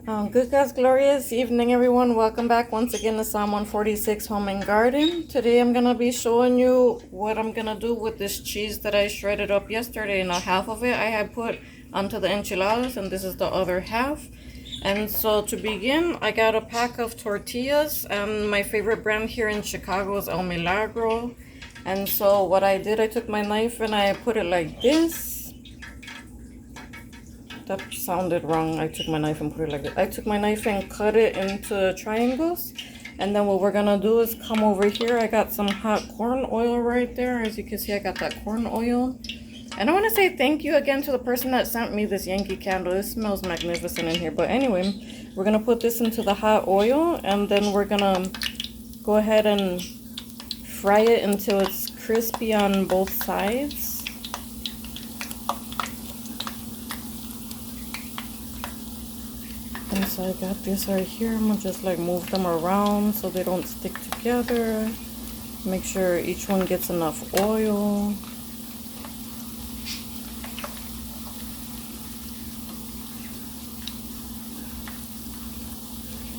Good guys, glorious evening everyone. Welcome back once again to Psalm 146 Home and Garden. Today I'm going to be showing you what I'm going to do with this cheese that I shredded up yesterday. Now half of it I had put onto the enchiladas and this is the other half. And so to begin, I got a pack of tortillas, and my favorite brand here in Chicago is El Milagro. And so what I did, I took my knife and I put it like this. That sounded wrong. I took my knife and put it like that. I took my knife and cut it into triangles. And then what we're gonna do is come over here. I got some hot corn oil right there. As you can see, I got that corn oil. And I want to say thank you again to the person that sent me this Yankee candle. It smells magnificent in here. But anyway, we're gonna put this into the hot oil, and then we're gonna go ahead and fry it until it's crispy on both sides. And so I got this right here. I'm gonna just like move them around so they don't stick together. Make sure each one gets enough oil.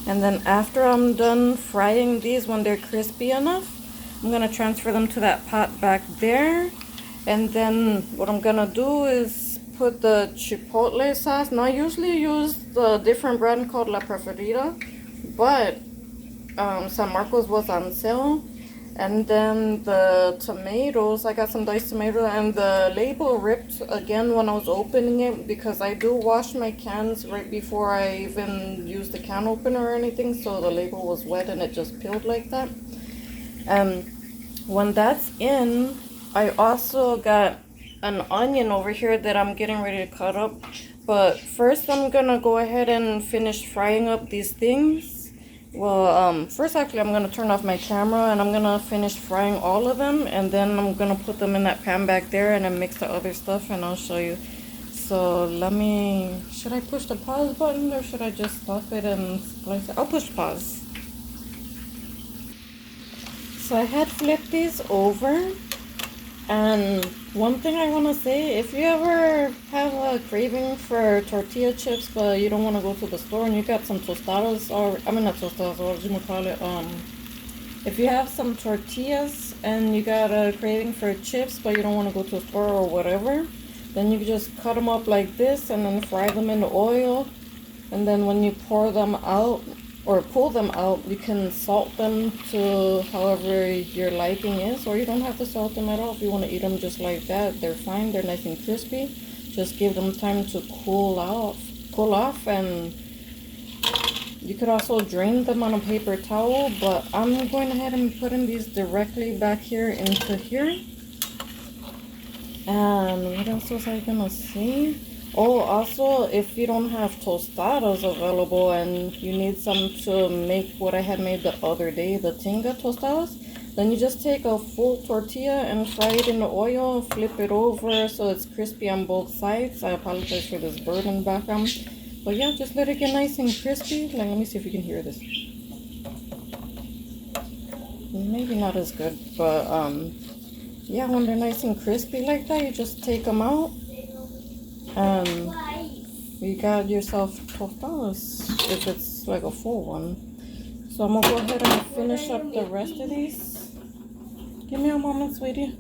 And then after I'm done frying these, when they're crispy enough, I'm gonna transfer them to that pot back there. And then what I'm gonna do is put the chipotle sauce. Now I usually use the different brand called La Preferida, but San Marcos was on sale. And then the tomatoes, I got some diced tomato, and the label ripped again when I was opening it, because I do wash my cans right before I even use the can opener or anything, so the label was wet and it just peeled like that. And when that's in, I also got an onion over here that I'm getting ready to cut up. But first I'm gonna go ahead and finish frying up these things. Well, first actually I'm gonna turn off my camera and I'm gonna finish frying all of them, and then I'm gonna put them in that pan back there and then mix the other stuff, and I'll show you. So should I push the pause button or should I just stop it and splice it? I'll push pause. So I had flipped these over. And one thing I want to say, if you ever have a craving for tortilla chips, but you don't want to go to the store and you got some tostadas, or, I mean not tostadas, what do you call it, if you have some tortillas and you got a craving for chips, but you don't want to go to a store or whatever, then you can just cut them up like this and then fry them in the oil. And then when you pour them out, or pull them out, you can salt them to however your liking is, or you don't have to salt them at all. If you want to eat them just like that, they're fine. They're nice and crispy. Just give them time to cool off, and you could also drain them on a paper towel, but I'm going ahead and putting these directly back here into here. And what else was I gonna say? Oh, also, if you don't have tostadas available and you need some to make what I had made the other day, the tinga tostadas, then you just take a full tortilla and fry it in the oil, flip it over so it's crispy on both sides. I apologize for this bird in the background. But yeah, just let it get nice and crispy. Like, let me see if you can hear this. Maybe not as good, but yeah, when they're nice and crispy like that, you just take them out. You got yourself tostadas if it's like a full one. So I'm gonna go ahead and finish up the rest of these. Give me a moment, sweetie.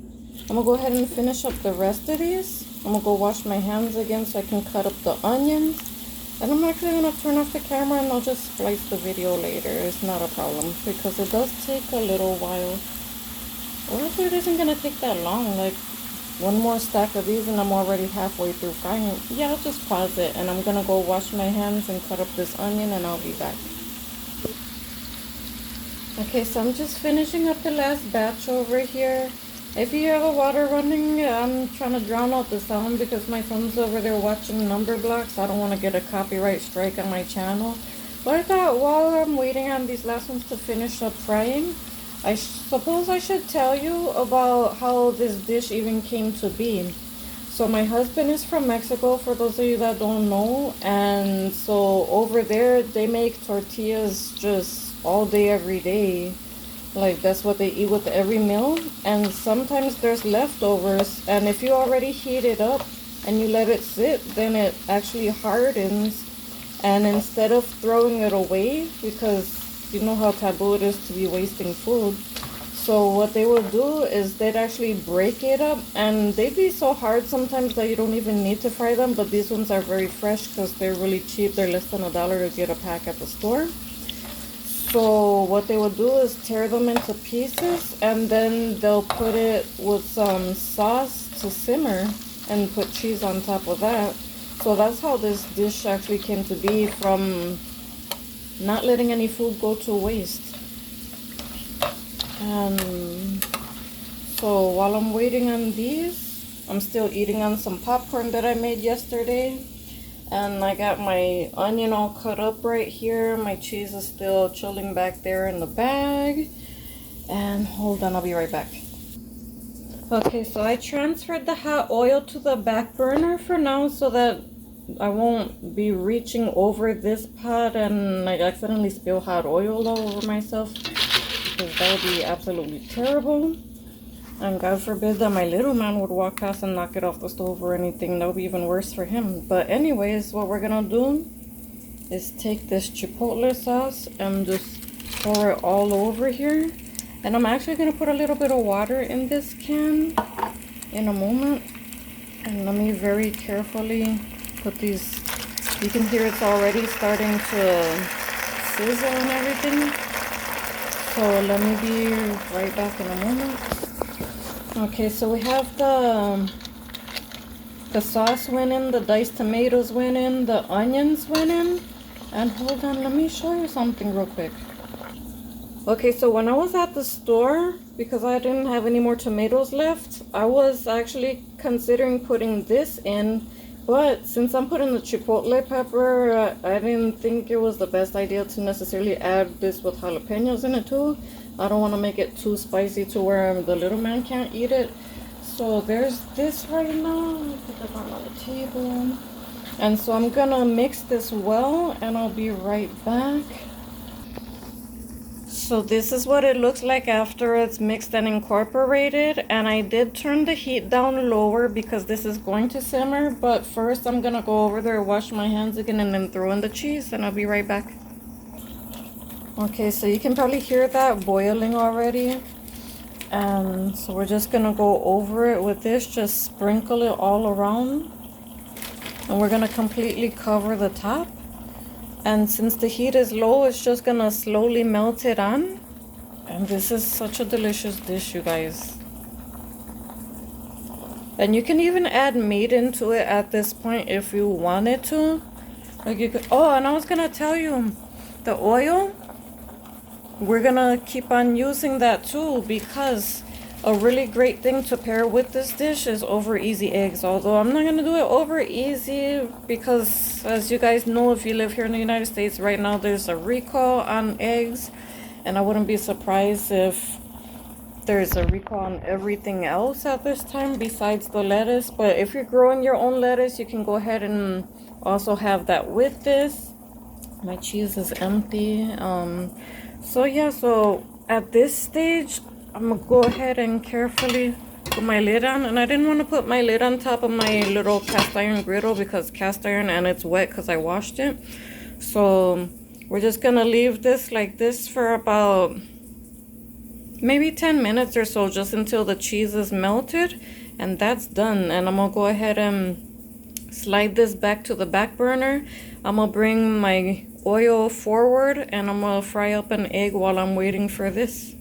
I'm gonna go ahead and finish up the rest of these. I'm gonna go wash my hands again so I can cut up the onions. And I'm actually gonna turn off the camera and I'll just splice the video later. It's not a problem because it does take a little while. Well, actually it isn't gonna take that long. Like, one more stack of these and I'm already halfway through frying. Yeah, I'll just pause it and I'm gonna go wash my hands and cut up this onion and I'll be back. Okay, so I'm just finishing up the last batch over here. If you hear the water running, I'm trying to drown out the sound because my son's over there watching number blocks. I don't want to get a copyright strike on my channel. But I thought while I'm waiting on these last ones to finish up frying, I suppose I should tell you about how this dish even came to be. So my husband is from Mexico, for those of you that don't know, and so over there they make tortillas just all day, every day. Like, that's what they eat with every meal, and sometimes there's leftovers, and if you already heat it up and you let it sit, then it actually hardens. And instead of throwing it away, because you know how taboo it is to be wasting food, so what they would do is they'd actually break it up, and they'd be so hard sometimes that you don't even need to fry them, but these ones are very fresh because they're really cheap. They're less than $1 to get a pack at the store. So what they would do is tear them into pieces, and then they'll put it with some sauce to simmer and put cheese on top of that. So that's how this dish actually came to be, from not letting any food go to waste. And so while I'm waiting on these, I'm still eating on some popcorn that I made yesterday. And I got my onion all cut up right here. My cheese is still chilling back there in the bag. And hold on, I'll be right back. Okay, so I transferred the hot oil to the back burner for now so that I won't be reaching over this pot and like accidentally spill hot oil all over myself, because that would be absolutely terrible. And God forbid that my little man would walk past and knock it off the stove or anything. That would be even worse for him. But anyways, what we're gonna do is take this chipotle sauce and just pour it all over here. And I'm actually gonna put a little bit of water in this can in a moment. And let me very carefully put these. You can hear it's already starting to sizzle and everything. So let me be right back in a moment. Okay, so we have the sauce went in, the diced tomatoes went in, the onions went in, and hold on, let me show you something real quick. Okay, so when I was at the store, because I didn't have any more tomatoes left, I was actually considering putting this in, but since I'm putting the chipotle pepper, I didn't think it was the best idea to necessarily add this with jalapenos in it too. I don't want to make it too spicy to where the little man can't eat it. So there's this right now. I'll put that on the table. And so I'm gonna mix this well, and I'll be right back. So this is what it looks like after it's mixed and incorporated. And I did turn the heat down lower because this is going to simmer. But first I'm gonna go over there, wash my hands again, and then throw in the cheese, and I'll be right back. Okay, so you can probably hear that boiling already. And so we're just gonna go over it with this, just sprinkle it all around. And we're gonna completely cover the top. And since the heat is low, it's just gonna slowly melt it on. And this is such a delicious dish, you guys. And you can even add meat into it at this point if you wanted to. Like you could, oh, and I was gonna tell you, the oil, we're gonna keep on using that too, because a really great thing to pair with this dish is over easy eggs. Although I'm not gonna do it over easy because, as you guys know, if you live here in the United States right now, there's a recall on eggs, and I wouldn't be surprised if there's a recall on everything else at this time besides the lettuce. But if you're growing your own lettuce, you can go ahead and also have that with this. My cheese is empty. So yeah, so at this stage, I'm gonna go ahead and carefully put my lid on. And I didn't want to put my lid on top of my little cast iron griddle because cast iron and it's wet because I washed it. So we're just gonna leave this like this for about maybe 10 minutes or so, just until the cheese is melted, and that's done. And I'm gonna go ahead and slide this back to the back burner. I'm gonna bring my oil forward, and I'm gonna fry up an egg while I'm waiting for this.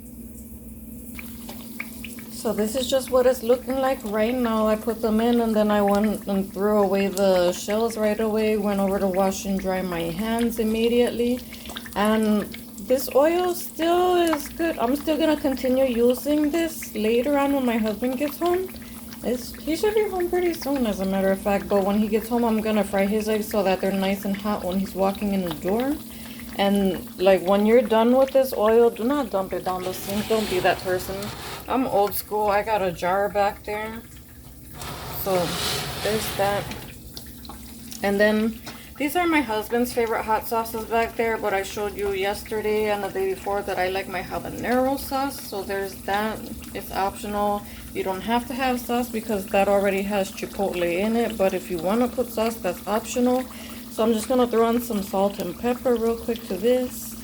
So this is just what it's looking like right now. I put them in, and then I went and threw away the shells right away, went over to wash and dry my hands immediately. And this oil still is good. I'm still gonna continue using this later on when my husband gets home. He should be home pretty soon, as a matter of fact. But when he gets home, I'm gonna fry his eggs so that they're nice and hot when he's walking in the door. And like when you're done with this oil, do not dump it down the sink. Don't be that person. I'm old school. I got a jar back there. So there's that. And then these are my husband's favorite hot sauces back there, but I showed you yesterday and the day before that I like my habanero sauce. So there's that. It's optional. You don't have to have sauce because that already has chipotle in it, but if you want to put sauce, that's optional. So I'm just gonna throw on some salt and pepper real quick to this.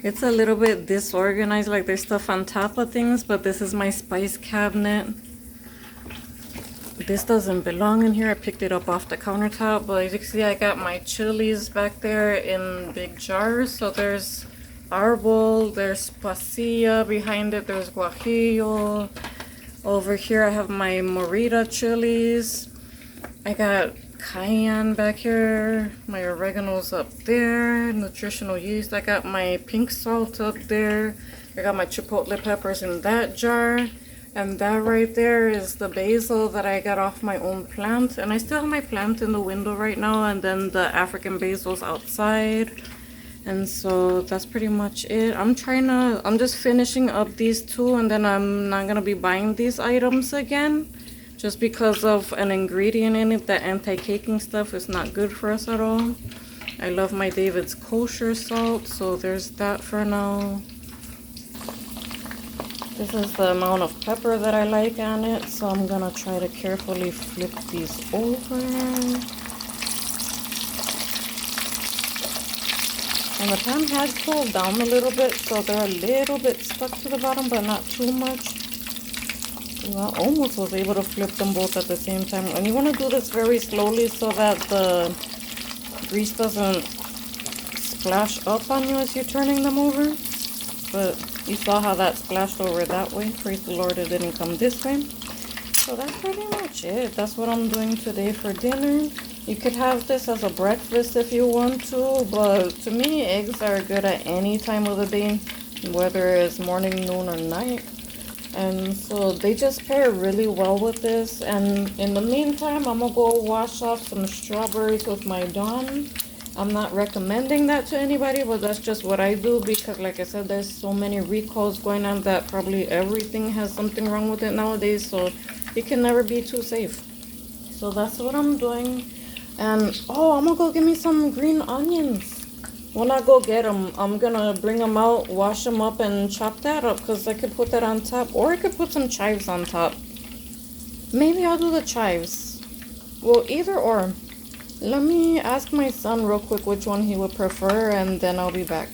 It's a little bit disorganized, like there's stuff on top of things, but this is my spice cabinet. This doesn't belong in here. I picked it up off the countertop, but as you can see, I got my chilies back there in big jars. So there's arbol, there's pasilla behind it, there's guajillo. Over here I have my morita chilies. I got cayenne back here. My oregano's up there. Nutritional yeast. I got my pink salt up there. I got my chipotle peppers in that jar. And that right there is the basil that I got off my own plant. And I still have my plant in the window right now. And then the African basil's outside. And so that's pretty much it. I'm just finishing up these two, and then I'm not gonna be buying these items again. Just because of an ingredient in it, that anti-caking stuff is not good for us at all. I love my David's kosher salt, so there's that for now. This is the amount of pepper that I like on it, so I'm gonna try to carefully flip these over. And the pan has cooled down a little bit, so they're a little bit stuck to the bottom, but not too much. Well, I almost was able to flip them both at the same time. And you want to do this very slowly so that the grease doesn't splash up on you as you're turning them over. But you saw how that splashed over that way. Praise the Lord, it didn't come this way. So that's pretty much it. That's what I'm doing today for dinner. You could have this as a breakfast if you want to, but to me, eggs are good at any time of the day, whether it's morning, noon, or night. And so they just pair really well with this. And in the meantime, I'm gonna go wash off some strawberries with my Dawn. I'm not recommending that to anybody, but that's just what I do because, like I said, there's so many recalls going on that probably everything has something wrong with it nowadays. So you can never be too safe. So that's what I'm doing. And oh, I'm gonna go get me some green onions. When I go get them, I'm gonna bring them out, wash them up, and chop that up because I could put that on top, or I could put some chives on top. Maybe I'll do the chives. Well, either or. Let me ask my son real quick which one he would prefer, and then I'll be back.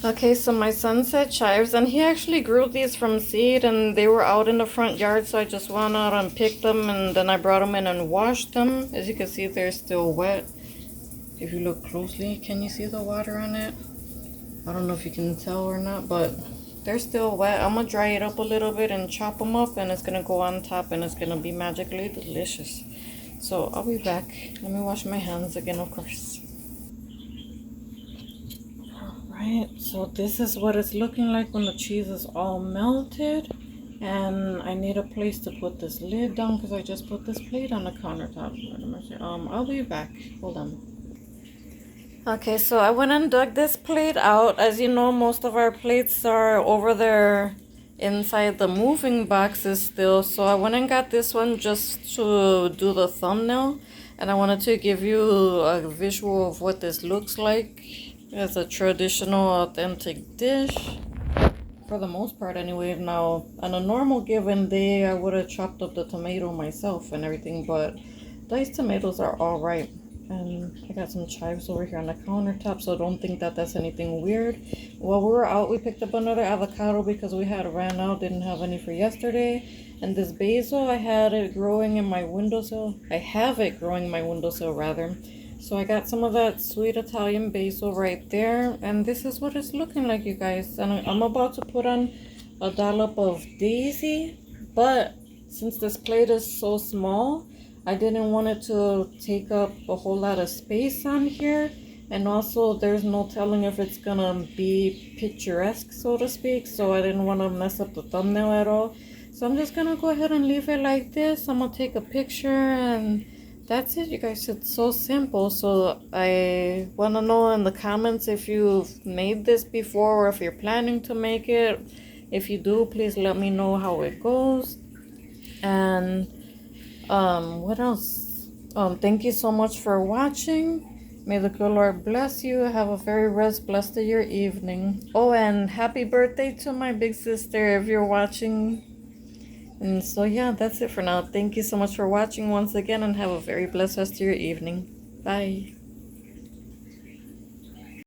Okay, so my son said chives, and he actually grew these from seed, and they were out in the front yard, so I just went out and picked them, and then I brought them in and washed them. As you can see, they're still wet. If you look closely, can you see the water on it? I don't know if you can tell or not, but they're still wet. I'm gonna dry it up a little bit and chop them up, and it's gonna go on top, and it's gonna be magically delicious. So I'll be back. Let me wash my hands again, of course. Alright, so this is what it's looking like when the cheese is all melted. And I need a place to put this lid down because I just put this plate on the countertop. I'll be back. Hold on. Okay, so I went and dug this plate out. As you know, most of our plates are over there inside the moving boxes still. So I went and got this one just to do the thumbnail. And I wanted to give you a visual of what this looks like as a traditional, authentic dish. For the most part anyway. Now, on a normal given day, I would have chopped up the tomato myself and everything. But diced tomatoes are alright. And I got some chives over here on the countertop, so don't think that that's anything weird. While we were out, we picked up another avocado because we had ran out, didn't have any for yesterday. And this basil, I had it growing in my windowsill. I have it growing in my windowsill, rather. So I got some of that sweet Italian basil right there. And this is what it's looking like, you guys. And I'm about to put on a dollop of daisy. But since this plate is so small, I didn't want it to take up a whole lot of space on here. And also, there's no telling if it's gonna be picturesque, so to speak. So I didn't want to mess up the thumbnail at all. So I'm just gonna go ahead and leave it like this. I'm gonna take a picture and that's it, you guys. It's so simple. So I want to know in the comments if you've made this before or if you're planning to make it. If you do, please let me know how it goes. And what else? Thank you so much for watching. May the good Lord bless you. Have a very blessed of your evening. Oh, and happy birthday to my big sister if you're watching. And so yeah, that's it for now. Thank you so much for watching once again, and have a very blessed rest of your evening. Bye.